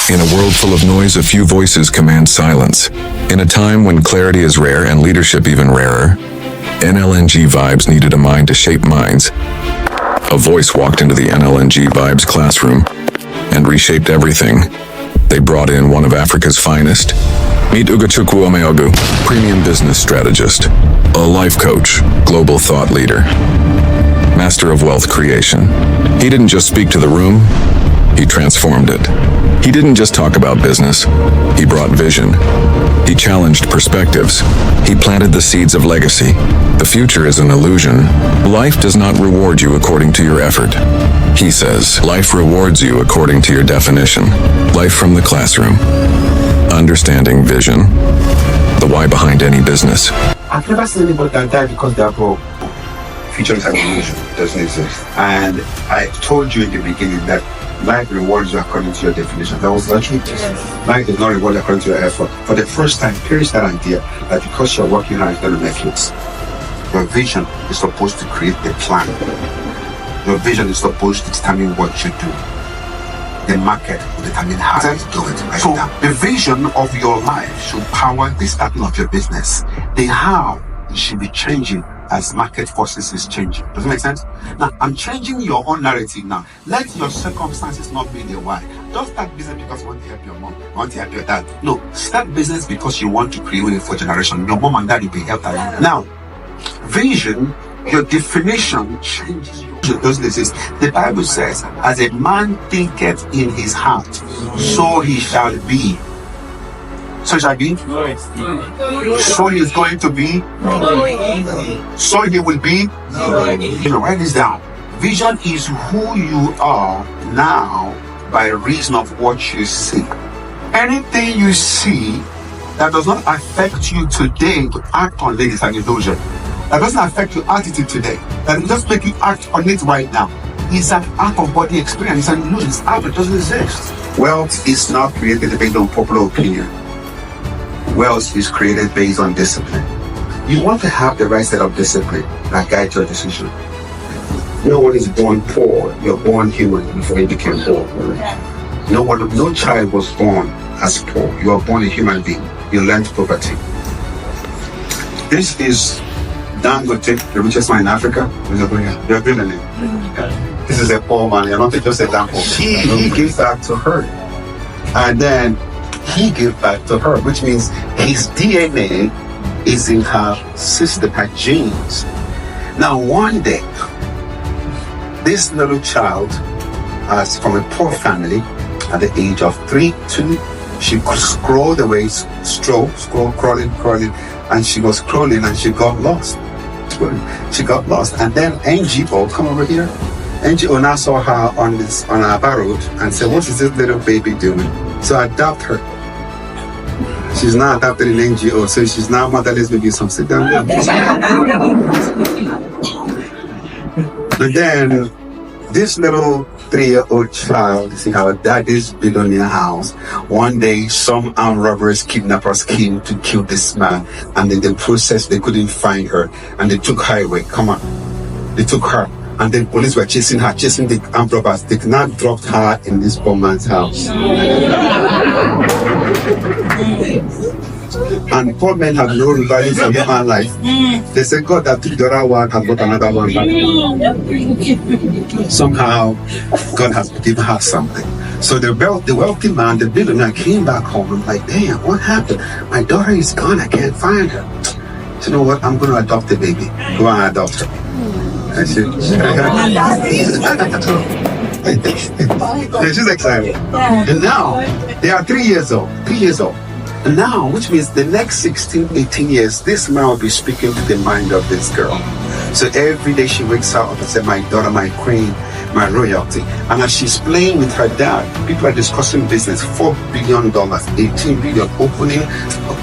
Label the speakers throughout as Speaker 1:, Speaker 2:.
Speaker 1: In a world full of noise, a few voices command silence. In a time when clarity is rare and leadership even rarer, NLNG Vibes needed a mind to shape minds. A voice walked into the NLNG Vibes classroom and reshaped everything. They brought in one of Africa's finest. Meet Ugochukwu Omeogu, premium business strategist, a life coach, global thought leader, master of wealth creation. He didn't just speak to the room, he transformed it. He didn't just talk about business, he brought vision. He challenged perspectives. He planted the seeds of legacy. The future is an illusion. Life does not reward you according to your effort. He says, life rewards you according to your definition. Life from the classroom. Understanding vision. The why behind any business.
Speaker 2: I've never seen anybody that died because they are broke.
Speaker 3: Future is an illusion. It doesn't exist.
Speaker 2: And I told you in the beginning that life rewards you according to your definition. That was the truth. Life does not reward you according to your effort. For the first time, perish that idea that because you're working hard, it's going to make it. Your vision is supposed to create the plan. Your vision is supposed to determine what you do. The market will determine how you do it. Right so now, the vision of your life should power the starting of your business. The how should be changing as market forces is changing. Does it make sense? Now, I'm changing your own narrative now. Let your circumstances not be the why. Don't start business because you want to help your mom, you want to help your dad. No, start business because you want to create it for generation. Your mom and dad will be helped along. Now, vision, your definition changes your the Bible says, as a man thinketh in his heart, so he shall be. So shall be. So he is going to be. So he will be. Write this down. Vision is who you are now by reason of what you see. Anything you see that does not affect you today to act on it is an illusion. That doesn't affect your attitude today. That will just make you act on it right now. It's an out-of-body experience. It's an illusion. It's out. It doesn't exist. Wealth is not created based on popular opinion. Wealth is created based on discipline. You want to have the right set of discipline that guides your decision. No one is born poor. You're born human before you became poor. No child was born as poor. You are born a human being. You learned poverty. This is Dangote, the richest man in Africa. You're building it. This is a poor man. You're not just a damn poor. He gave back to her. And then he gave back to her, which means his DNA is in her system, her genes. Now, one day, this little child, from a poor family, at the age of 3, 2, she crawled away, crawling, and she was crawling and she got lost. She got lost, and then NGO, come over here. NGO now saw her on our road and said, "What is this little baby doing?" So adopt her. She's now adopted in NGO, so she's now motherless baby. Some sit down. And then this little 3-year-old child, see how daddy's billionaire house. One day, some armed robbers, kidnappers came to kill this man, and in the process, they couldn't find her, and they took her away. Come on, they took her, and then police were chasing her, chasing the armed robbers. They now dropped her in this poor man's house. And poor men have no value for human life. They say God that took the other one has got another one back. Somehow, God has given her something. So the wealthy man, the billionaire, came back home. I'm like, damn, what happened? My daughter is gone. I can't find her. So you know what? I'm going to adopt the baby. Go and adopt her. I said, she's excited. And now, they are 3 years old. 3 years old. And now, which means the next 16, 18 years, this man will be speaking to the mind of this girl. So every day she wakes up and says, my daughter, my queen, my royalty. And as she's playing with her dad, people are discussing business, $4 billion, 18 billion, opening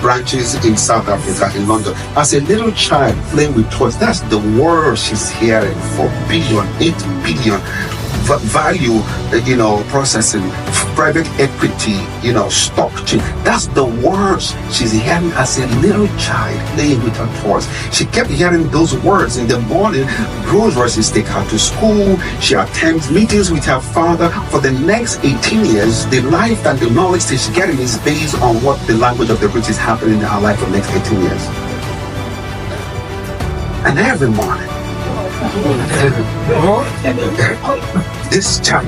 Speaker 2: branches in South Africa, in London. As a little child playing with toys, that's the world she's hearing. 4 billion, 8 billion. value, processing, private equity, stock change. That's the words she's hearing as a little child playing with her toys. She kept hearing those words in the morning. Groceries take her to school. She attends meetings with her father. For the next 18 years, the life and the knowledge that she's getting is based on what the language of the British is happening in her life for the next 18 years. And every morning, this child,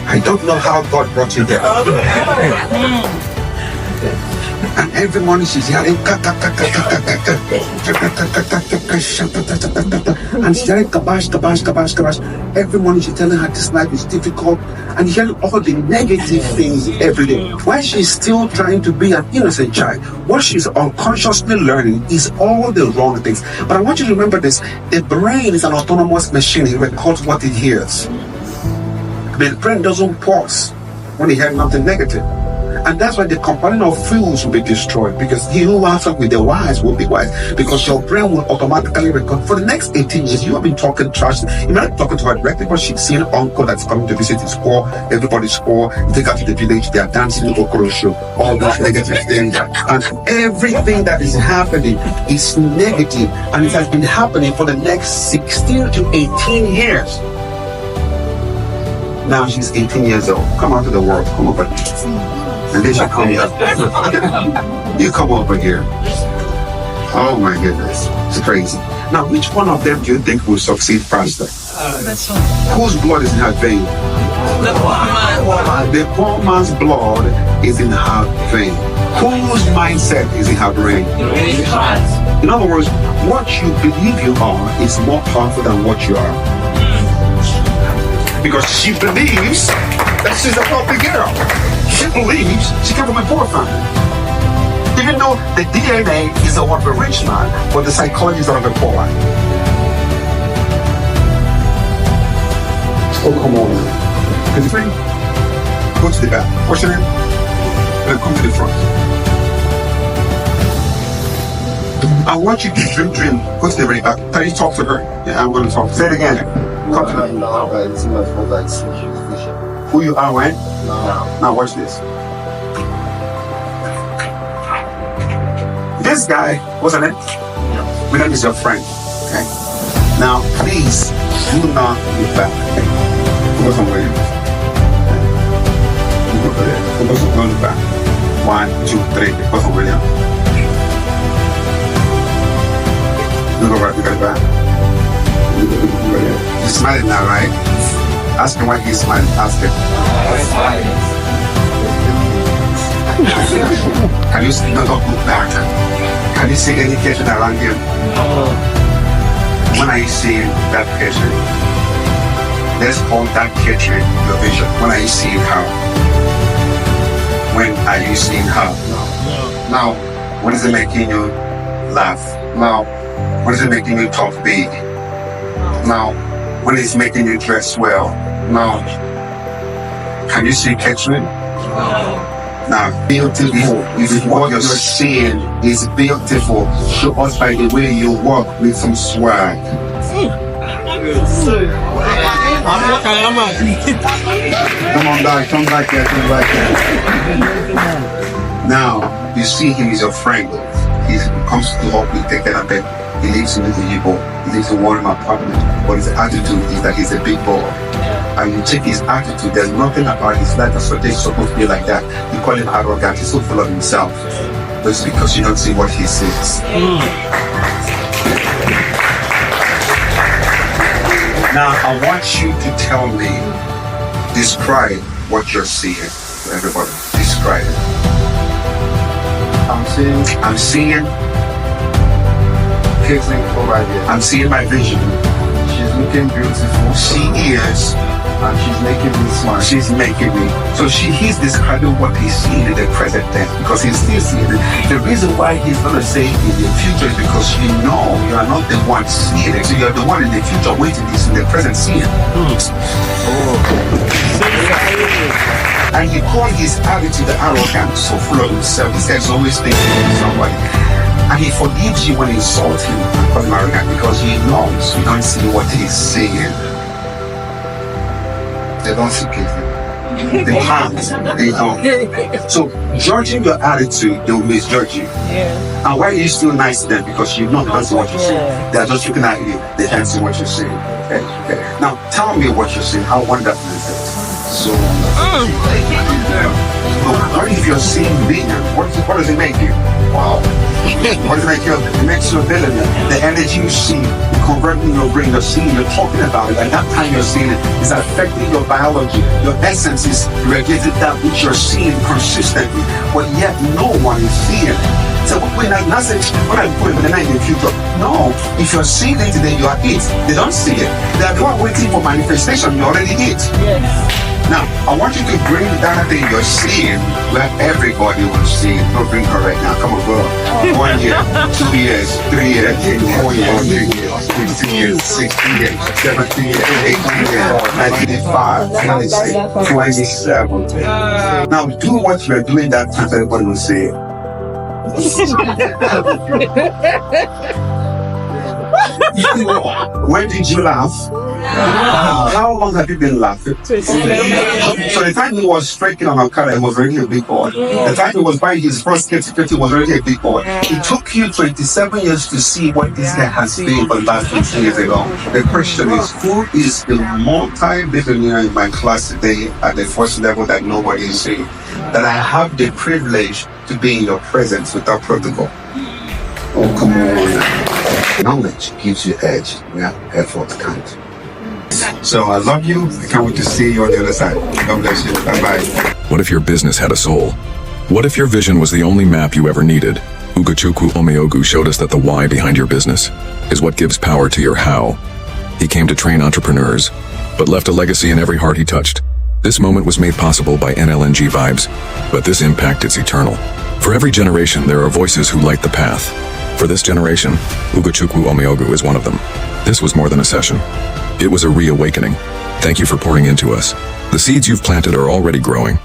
Speaker 2: I don't know how God brought you there. And every morning she's yelling, and she's yelling, kabash, kabash, kabash, kabash. Every morning she's telling her this life is difficult, and hearing all the negative things every day. While she's still trying to be an innocent child, what she's unconsciously learning is all the wrong things. But I want you to remember this: the brain is an autonomous machine. It records what it hears. The brain doesn't pause when it hears something negative. And that's why the companion of fools will be destroyed, because he who answers with the wise will be wise, because your brain will automatically record. For the next 18 years, you have been talking trash. You're not talking to her directly, but she's seen uncle that's coming to visit his poor, everybody's poor. You take her to the village, they are dancing the Okoro show, all those negative things. And everything that is happening is negative, and it has been happening for the next 16 to 18 years. Now she's 18 years old. Come out to the world. Come over here. And then she come here. You come over here. Oh my goodness. It's crazy. Now, which one of them do you think will succeed faster? Whose blood is in her vein? The poor man's blood is in her vein. Whose mindset is in her brain? In other words, what you believe you are is more powerful than what you are. Because she believes that she's a wealthy girl. She believes she came from a poor family. Even though the DNA is of a rich man, but the psychology is of a poor one. Oh, come on. Is it free? Go to the back. What's your name? Then come to the front. I want you to dream. Go to the very back. Can you talk to her? Yeah, I'm going to talk. Say it again. Come to her. Who you are when? Now watch this. This guy, what's her name? William is your friend. Okay. Now please do not look back. Focus on William. Focus on look back. 1, 2, 3. Focus on William. Look over. Look at the back. He's smiling now, right? Ask him why he's smiling. Ask him. Can you see? Not look back. Can you see any kitchen around him? When are you seeing that kitchen? Let's call that kitchen your vision. When are you seeing her? When are you seeing her? Now, when is it making you laugh? Now, when is it making you talk big? Now, when it's making you dress well? Now, can you see Catherine? Now, beautiful is what you're seeing is beautiful. Show us by the way you walk with some swag. Come on back, come back here, come back here. Now, you see him is your friend. He comes to help you take care of it. He lives in the Igbo. He lives in one apartment. But his attitude is that he's a big boy. And you check his attitude, there's nothing about his life that's supposed to be like that. You call him arrogant, he's so full of himself. But it's because you don't see what he sees. Now, I want you to tell me, describe what you're seeing to everybody. Describe it. I'm seeing
Speaker 3: Kissing over here.
Speaker 2: I'm seeing my vision.
Speaker 3: She's looking beautiful.
Speaker 2: She is.
Speaker 3: And she's making me smile.
Speaker 2: She's making me. So he's describing what he's seeing in the present tense, because he's still seeing it. The reason why he's going to say in the future is because you know you are not the one seeing it. So you're the one in the future waiting, is in the present seeing. And he called his attitude arrogant, so full of himself. This guy's always thinking of somebody. And he forgives you when you insult him and call him arrogant, because he knows you don't see what he's saying.
Speaker 3: They don't see it.
Speaker 2: They can't. They don't. So judging your attitude, they will misjudge you.
Speaker 4: Yeah.
Speaker 2: And why are you still nice to them? Because you know that's what you're saying.
Speaker 4: Yeah.
Speaker 2: They're just looking at you. They can't see what you're saying. Okay. Okay. Now tell me what you're saying. How wonderful is it?
Speaker 3: So wonderful.
Speaker 2: What if you're seeing vision? What does it make you? Wow. What does it make you? It makes you a villain. The energy you see, you convert in your brain, you're seeing, you're talking about it. At that time you're seeing it, it's affecting your biology. Your essence is regulated that which you're seeing consistently. But yet no one is seeing it. So when I message, when I put it in the future, no, if you're seeing it today, you are it. They don't see it. They are not waiting for manifestation, you're already it.
Speaker 4: Yes.
Speaker 2: Now, I want you to bring that thing you're seeing where everybody will see it. Don't bring her right now. Come on, go. 1 year, 2 years, 3 years, 4 years, 8 years, 16 years, 16 years, 17 years, 18 years, 95, 26, 27. Now, do what you're doing that time, everybody will see it. When did you laugh? How long have you been laughing? So the time he was striking on Okada, he was already a big boy. The time he was buying his first K250, he was already a big boy. It took you 27 years to see what this guy has been for the last 15 years ago. The question is, who is the multi-billionaire in my class today at the first level that nobody is seeing? That I have the privilege to be in your presence without protocol. Oh, come on. Knowledge gives you edge where effort can't. So I love you. I can't wait to see you on the other side. God bless you. Bye-bye.
Speaker 1: What if your business had a soul? What if your vision was the only map you ever needed? Ugochukwu Omeogu showed us that the why behind your business is what gives power to your how. He came to train entrepreneurs, but left a legacy in every heart he touched. This moment was made possible by NLNG VIBES, but this impact is eternal. For every generation, there are voices who light the path. For this generation, Ugochukwu Omeogu is one of them. This was more than a session. It was a reawakening. Thank you for pouring into us. The seeds you've planted are already growing.